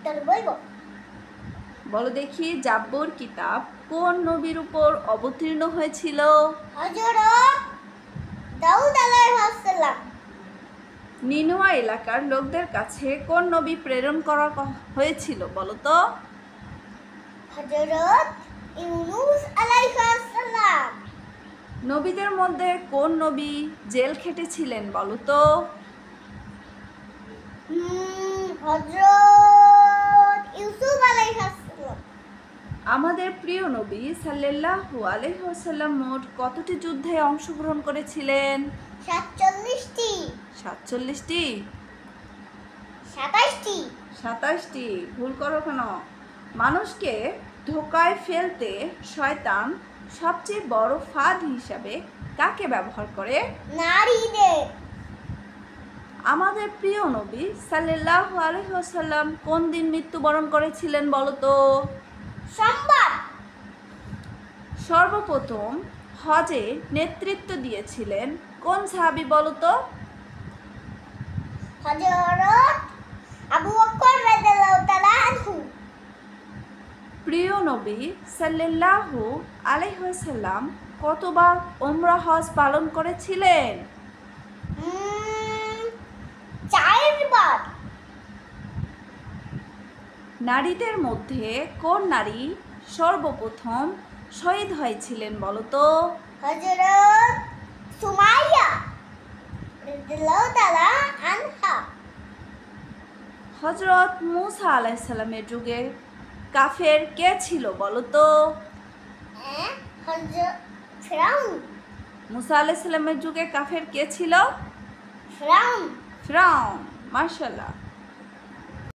চলো বলবো। বলো দেখি, জাব্বুর কিতাব কোন নবীর উপর অবতীর্ণ হয়েছিল? হযরত দাউদ আলাইহিস সালাম। নিনুয়া এলাকার লোকদের কাছে কোন নবী প্রেরণ করা হয়েছিল বলো তো? হযরত ইউনূস আলাইহিস সালাম। নবীদের মধ্যে কোন নবী জেল খেটেছিলেন বলো তো? হযরত ইউসুফ আলাইহিস সালাম। আমাদের প্রিয় নবী সাল্লাল্লাহু আলাইহি ওয়াসাল্লাম মোট কতটি যুদ্ধে অংশগ্রহণ করেছিলেন? 47টি। 47টি? 27টি। 27টি। ভুল করো কেন? মানুষকে ধোঁকায় ফেলতে শয়তান সবচেয়ে বড় ফাঁদ হিসাবে কাকে ব্যবহার করে? নারীদের। আমাদের প্রিয় নবী সাল্লাল্লাহু আলাইহি ওয়াসাল্লাম কোন দিন মৃত্যুবরণ করেছিলেন বলো তো? সোমবার। সর্বপ্রথম হজে নেতৃত্ব দিয়েছিলেন কোন সাহাবী বলো তো? হযরত আবু বকর রাদিয়াল্লাহু তাআলা আনহু। প্রিয় নবী সাল্লাল্লাহু আলাইহি ওয়াসাল্লাম কতবার উমরা হজ পালন করেছিলেন? 4 বার। নারীদের মধ্যে কোন নারী সর্বপ্রথম শহীদ হয়েছিলেন বলো তো? হযরত সুমাইয়া রাদিয়াল্লাহু তাআলা আনহা। হযরত মূসা আলাইহিস সালামের যুগে কাফের কে ছিল বলো তো? হযরত ফিরাউন। মূসা আলাইহিস সালামের যুগে কাফের কে ছিল? ফিরাউন। ফিরাউন। মাশাআল্লাহ।